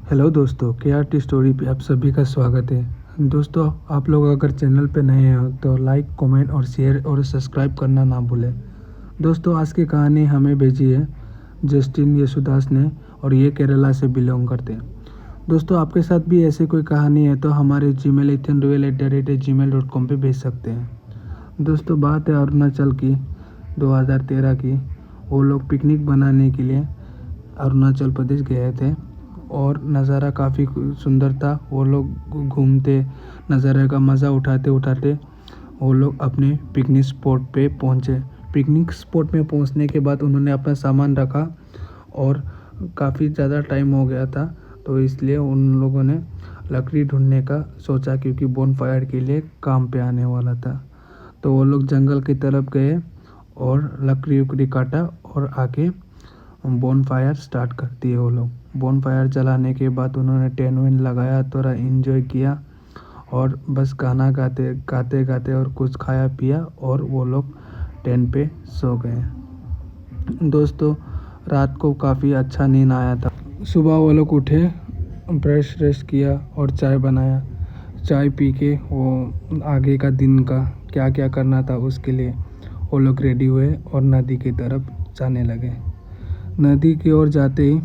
Hello दोस्तों, KRT story पे आप सभी का स्वागत है। दोस्तों, आप लोग अगर चैनल पे नए हो तो लाइक, कमेंट और शेयर और सब्सक्राइब करना ना भूलें। दोस्तों, आज की कहानी हमें भेजी है जस्टिन यशुदास ने और ये केरला से बिलोंग करते हैं। दोस्तों, आपके साथ भी ऐसी कोई कहानी है तो हमारे gmail@ethanroyal@gmail.com पे भेज सकते हैं। दोस्तों, बात है अरुणाचल की 2013 की। वो लोग पिकनिक बनाने के लिए अरुणाचल प्रदेश गए थे और नज़ारा काफ़ी सुंदर था। वो लोग घूमते नज़ारे का मज़ा उठाते उठाते वो लोग अपने पिकनिक स्पॉट पे पहुँचे। पिकनिक स्पॉट में पहुँचने के बाद उन्होंने अपना सामान रखा और काफ़ी ज़्यादा टाइम हो गया था, तो इसलिए उन लोगों ने लकड़ी ढूंढने का सोचा क्योंकि बोनफायर के लिए काम पे आने वाला था। तो वो लोग जंगल की तरफ गए और लकड़ी उकड़ी काटा और आके बोनफायर स्टार्ट कर दिए। वो लोग बोनफायर जलाने के बाद उन्होंने टेंट वेंट लगाया, थोड़ा इन्जॉय किया और बस गाना गाते गाते गाते और कुछ खाया पिया और वो लोग टेंट पे सो गए। दोस्तों, रात को काफ़ी अच्छा नींद आया था। सुबह वो लोग उठे, ब्रश व्रश किया और चाय बनाया। चाय पी के वो आगे का दिन का क्या क्या करना था उसके लिए वो लोग रेडी हुए और नदी की तरफ जाने लगे। नदी की ओर जाते ही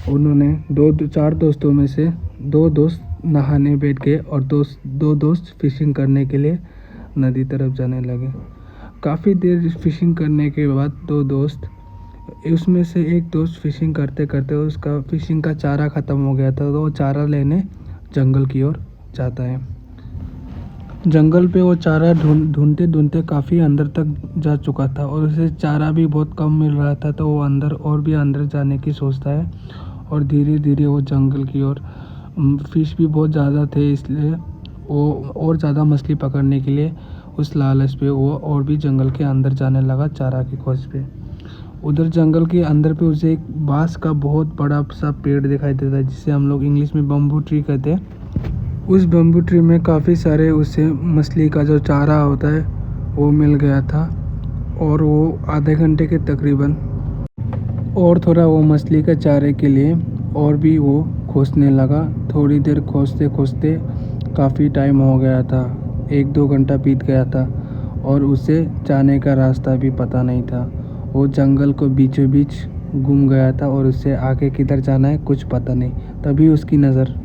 उन्होंने चार दोस्तों में से दो दोस्त नहाने बैठ गए और दो दोस्त फिशिंग करने के लिए नदी तरफ जाने लगे। काफ़ी देर फिशिंग करने के बाद दो दोस्त, उसमें से एक दोस्त फिशिंग करते करते उसका फिशिंग का चारा ख़त्म हो गया था, तो वो चारा लेने जंगल की ओर जाता है। जंगल पे वो चारा ढूंढते ढूंढते काफ़ी अंदर तक जा चुका था और उसे चारा भी बहुत कम मिल रहा था, तो वो अंदर जाने की सोचता है और धीरे धीरे वो जंगल की ओर फिश भी बहुत ज़्यादा थे, इसलिए वो और ज़्यादा मछली पकड़ने के लिए उस लालच पे वो और भी जंगल के अंदर जाने लगा चारा की खोज पे। उधर जंगल के अंदर पे उसे एक बांस का बहुत बड़ा सा पेड़ दिखाई देता है, जिसे हम लोग इंग्लिश में बम्बू ट्री कहते हैं। उस बम्बू ट्री में काफ़ी सारे उसे मछली का जो चारा होता है वो मिल गया था और वो आधे घंटे के तकरीबन और थोड़ा वो मछली के चारे के लिए और भी वो खोजने लगा। थोड़ी देर खोजते खोजते काफ़ी टाइम हो गया था, 1-2 घंटा बीत गया था और उसे जाने का रास्ता भी पता नहीं था। वो जंगल को बीचों बीच गुम गया था और उसे आगे किधर जाना है कुछ पता नहीं। तभी उसकी नज़र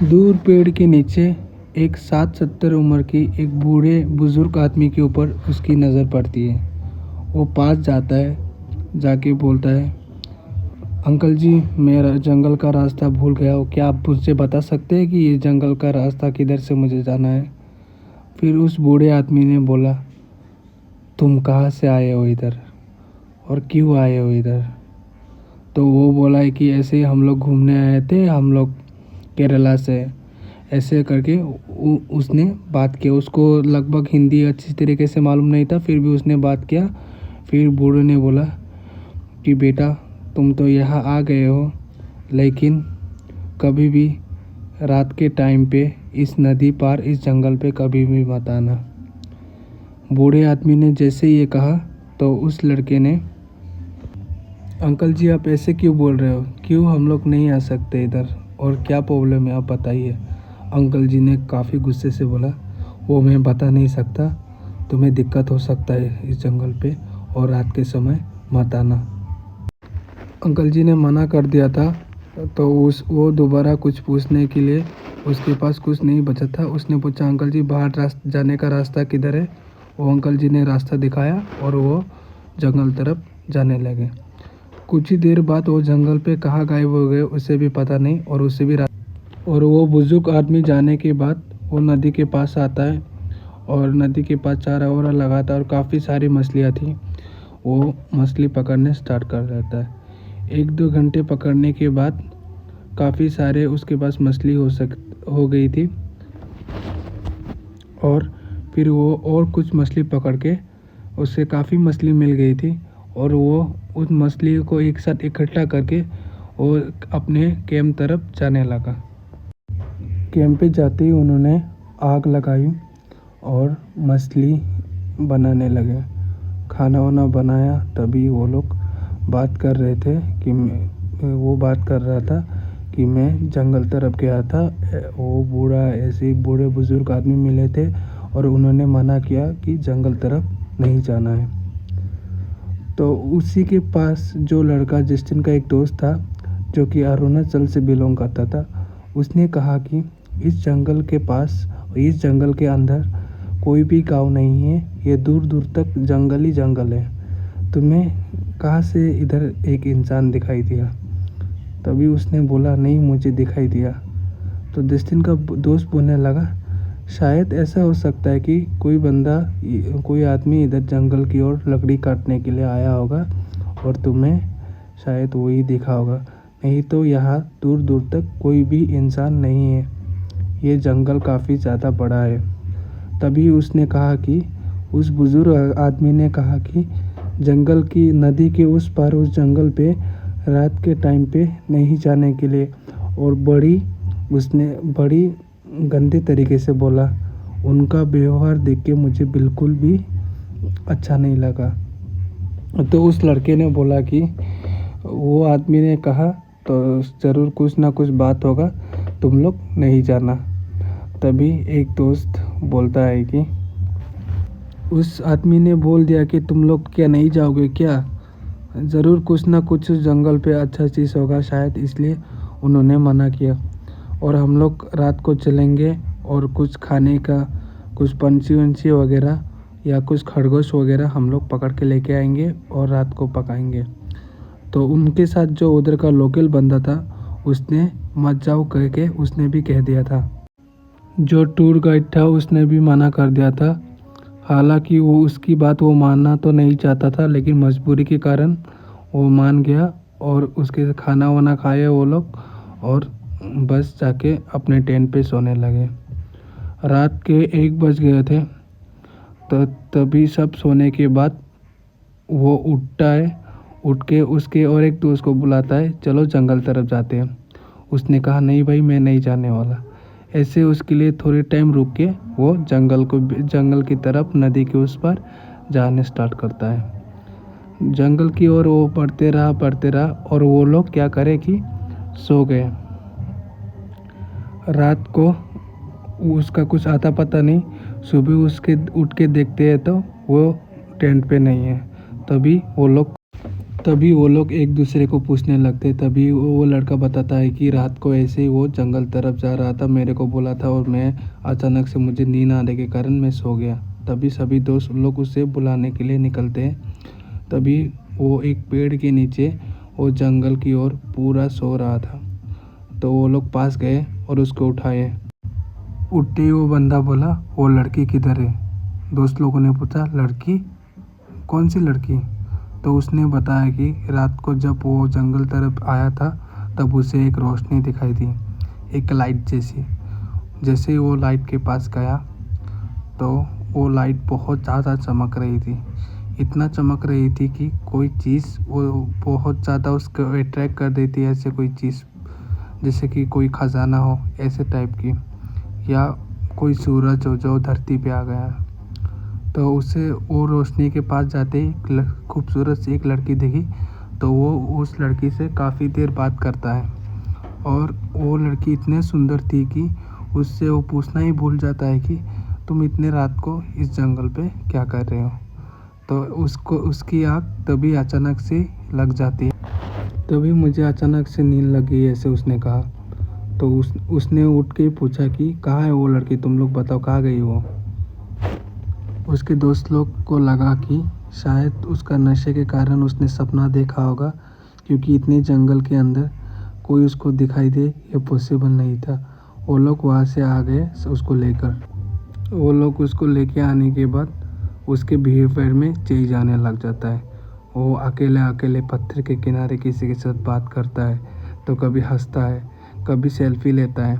दूर पेड़ के नीचे एक 60-70 उम्र की एक बूढ़े बुजुर्ग आदमी के ऊपर उसकी नज़र पड़ती है। वो पास जाता है, जाके बोलता है, अंकल जी, मेरा जंगल का रास्ता भूल गया हो, क्या आप मुझसे बता सकते हैं कि ये जंगल का रास्ता किधर से मुझे जाना है? फिर उस बूढ़े आदमी ने बोला, तुम कहाँ से आए हो इधर और क्यों आए हो इधर? तो वो बोला है कि ऐसे हम लोग घूमने आए थे, हम लोग केरला से। ऐसे करके उसने बात किया। उसको लगभग हिंदी अच्छी तरीके से मालूम नहीं था, फिर भी उसने बात किया। फिर बूढ़े ने बोला कि बेटा, तुम तो यहाँ आ गए हो, लेकिन कभी भी रात के टाइम पे इस नदी पार इस जंगल पे कभी भी मत आना। बूढ़े आदमी ने जैसे ये कहा तो उस लड़के ने, अंकल जी आप ऐसे क्यों बोल रहे हो, क्यों हम लोग नहीं आ सकते इधर, और क्या प्रॉब्लम है आप बताइए। अंकल जी ने काफ़ी गुस्से से बोला, वो मैं बता नहीं सकता, तुम्हें दिक्कत हो सकता है इस जंगल पे और रात के समय मत आना। अंकल जी ने मना कर दिया था, तो वो दोबारा कुछ पूछने के लिए उसके पास कुछ नहीं बचा था। उसने पूछा, अंकल जी बाहर जाने का रास्ता किधर है? वो अंकल जी ने रास्ता दिखाया और वो जंगल तरफ जाने लगे। कुछ ही देर बाद वो जंगल पे कहाँ गायब हो गए उसे भी पता नहीं और वो बुजुर्ग आदमी जाने के बाद वो नदी के पास आता है और नदी के पास चारा वारा लगाता है और काफ़ी सारी मछलियाँ थी। वो मछली पकड़ने स्टार्ट कर देता है। 1-2 घंटे पकड़ने के बाद काफ़ी सारे उसके पास मछली हो गई थी और फिर वो और कुछ मछली पकड़ के उससे काफ़ी मछली मिल गई थी और वो उस मछली को एक साथ इकट्ठा करके वो अपने कैंप तरफ जाने लगा। कैंप पे जाते ही उन्होंने आग लगाई और मछली बनाने लगे, खाना वाना बनाया। तभी वो लोग बात कर रहे थे कि वो बात कर रहा था कि मैं जंगल तरफ गया था। वो बूढ़ा ऐसे बूढ़े बुजुर्ग आदमी मिले थे और उन्होंने मना किया कि जंगल तरफ नहीं जाना है। तो उसी के पास जो लड़का जस्टिन का एक दोस्त था जो कि अरुणाचल से बिलोंग करता था, उसने कहा कि इस जंगल के पास, इस जंगल के अंदर कोई भी गांव नहीं है, ये दूर दूर तक जंगल ही जंगल है। तुम्हें कहाँ से इधर एक इंसान दिखाई दिया? तभी उसने बोला, नहीं मुझे दिखाई दिया। तो जस्टिन का दोस्त बोलने लगा, शायद ऐसा हो सकता है कि कोई बंदा, कोई आदमी इधर जंगल की ओर लकड़ी काटने के लिए आया होगा और तुम्हें शायद वही देखा होगा, नहीं तो यहाँ दूर दूर तक कोई भी इंसान नहीं है, ये जंगल काफ़ी ज़्यादा बड़ा है। तभी उसने कहा कि उस बुज़ुर्ग आदमी ने कहा कि जंगल की नदी के उस पार उस जंगल पे रात के टाइम पे नहीं जाने के लिए, और उसने बड़ी गंदे तरीके से बोला। उनका व्यवहार देख के मुझे बिल्कुल भी अच्छा नहीं लगा। तो उस लड़के ने बोला कि वो आदमी ने कहा तो ज़रूर कुछ ना कुछ बात होगा, तुम लोग नहीं जाना। तभी एक दोस्त बोलता है कि उस आदमी ने बोल दिया कि तुम लोग क्या नहीं जाओगे क्या? ज़रूर कुछ ना कुछ जंगल पे अच्छा चीज़ होगा, शायद इसलिए उन्होंने मना किया। और हम लोग रात को चलेंगे और कुछ खाने का, कुछ पंछी वंछी वगैरह या कुछ खरगोश वगैरह हम लोग पकड़ के लेके आएंगे और रात को पकाएंगे। तो उनके साथ जो उधर का लोकल बंदा था, उसने मत जाओ कह के उसने भी कह दिया था। जो टूर गाइड था उसने भी मना कर दिया था। हालांकि वो उसकी बात वो मानना तो नहीं चाहता था, लेकिन मजबूरी के कारण वो मान गया और उसके खाना वाना खाए वो लोग और बस जाके अपने टेंट पे सोने लगे। रात के 1 बज गए थे। तो तभी सब सोने के बाद वो उठता है, उठ के उसके और एक दोस्त को बुलाता है, चलो जंगल तरफ जाते हैं। उसने कहा, नहीं भाई मैं नहीं जाने वाला। ऐसे उसके लिए थोड़ी टाइम रुक के वो जंगल की तरफ नदी के उस पर जाने स्टार्ट करता है। जंगल की ओर वो बढ़ते रहा और वो लोग क्या करे कि सो गए। रात को उसका कुछ आता पता नहीं। सुबह उसके उठ के देखते हैं तो वो टेंट पे नहीं है। तभी वो लोग एक दूसरे को पूछने लगते। तभी वो लड़का बताता है कि रात को ऐसे ही वो जंगल तरफ जा रहा था, मेरे को बोला था और मैं अचानक से मुझे नींद आने के कारण मैं सो गया। तभी सभी दोस्त लोग उसे बुलाने के लिए निकलते हैं। तभी वो एक पेड़ के नीचे वो जंगल की ओर पूरा सो रहा था। तो वो लोग पास गए और उसको उठाए। उठते ही वो बंदा बोला, वो लड़की किधर है? दोस्त लोगों ने पूछा, लड़की? कौन सी लड़की? तो उसने बताया कि रात को जब वो जंगल तरफ आया था तब उसे एक रोशनी दिखाई दी, एक लाइट जैसी। जैसे ही वो लाइट के पास गया तो वो लाइट बहुत ज़्यादा चमक रही थी। इतना चमक रही थी कि कोई चीज़ वो बहुत ज़्यादा उसको अट्रैक्ट कर देती है। ऐसे कोई चीज़ जैसे कि कोई ख़जाना हो, ऐसे टाइप की, या कोई सूरज हो जो धरती पे आ गया। तो उसे वो रोशनी के पास जाते ही खूबसूरत सी एक लड़की दिखी। तो वो उस लड़की से काफ़ी देर बात करता है और वो लड़की इतने सुंदर थी कि उससे वो पूछना ही भूल जाता है कि तुम इतने रात को इस जंगल पे क्या कर रहे हो। तो उसकी आँख तभी अचानक से लग जाती है। तभी मुझे अचानक से नींद लग गई, ऐसे उसने कहा। तो उसने उठ के पूछा कि कहाँ है वो लड़की, तुम लोग बताओ कहाँ गई वो। उसके दोस्त लोग को लगा कि शायद उसका नशे के कारण उसने सपना देखा होगा, क्योंकि इतने जंगल के अंदर कोई उसको दिखाई दे ये पॉसिबल नहीं था। वो लोग वहाँ से आ गए उसको लेकर। वो लोग उसको लेके आने के बाद उसके बिहेवियर में चेंज आने लग जाता है। वो अकेले पत्थर के किनारे किसी के साथ बात करता है, तो कभी हंसता है, कभी सेल्फी लेता है।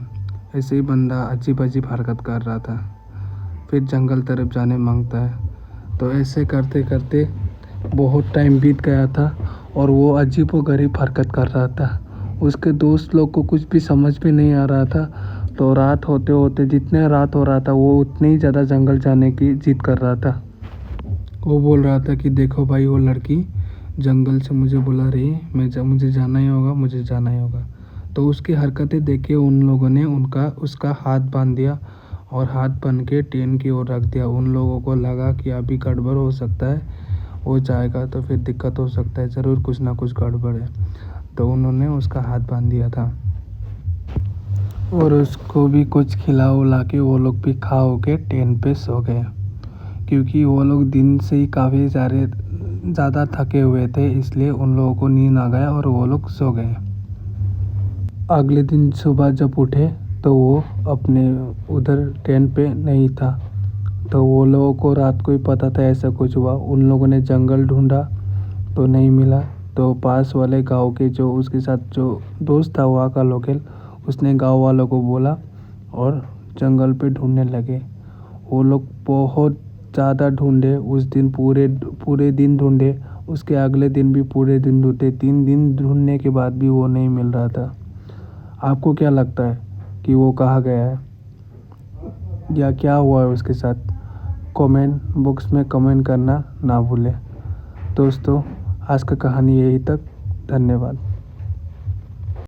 ऐसे ही बंदा अजीब अजीब हरकत कर रहा था। फिर जंगल तरफ जाने मांगता है। तो ऐसे करते करते बहुत टाइम बीत गया था और वो अजीब व गरीब हरकत कर रहा था। उसके दोस्त लोग को कुछ भी समझ में नहीं आ रहा था। तो रात होते होते जितने रात हो रहा था वो उतनी ही ज़्यादा जंगल जाने की जिद कर रहा था। वो बोल रहा था कि देखो भाई, वो लड़की जंगल से मुझे बुला रही है, मुझे जाना ही होगा, मुझे जाना ही होगा। तो उसकी हरकतें देख के उन लोगों ने उसका हाथ बांध दिया और हाथ बांध के ट्रेन की ओर रख दिया। उन लोगों को लगा कि अभी गड़बड़ हो सकता है, हो जाएगा तो फिर दिक्कत हो सकता है, ज़रूर कुछ ना कुछ गड़बड़ है। तो उन्होंने उसका हाथ बांध दिया था और उसको भी कुछ खिला उला के वो लोग भी खा हो के ट्रेन पे सो गए, क्योंकि वो लोग दिन से ही काफ़ी ज़्यादा थके हुए थे, इसलिए उन लोगों को नींद आ गया और वो लोग सो गए। अगले दिन सुबह जब उठे तो वो अपने उधर ट्रेन पे नहीं था। तो वो लोगों को रात को ही पता था ऐसा कुछ हुआ। उन लोगों ने जंगल ढूंढा तो नहीं मिला। तो पास वाले गांव के जो उसके साथ जो दोस्त था वहाँ का लोकल, उसने गांव वालों को बोला और जंगल पे ढूंढने लगे। वो लोग बहुत ज़्यादा ढूंढे, उस दिन पूरे दिन ढूंढे, उसके अगले दिन भी पूरे दिन ढूंढे। 3 दिन ढूंढने के बाद भी वो नहीं मिल रहा था। आपको क्या लगता है कि वो कहाँ गया है या क्या हुआ है उसके साथ? कमेंट बॉक्स में कमेंट करना ना भूलें। दोस्तों, आज का कहानी यही तक। धन्यवाद।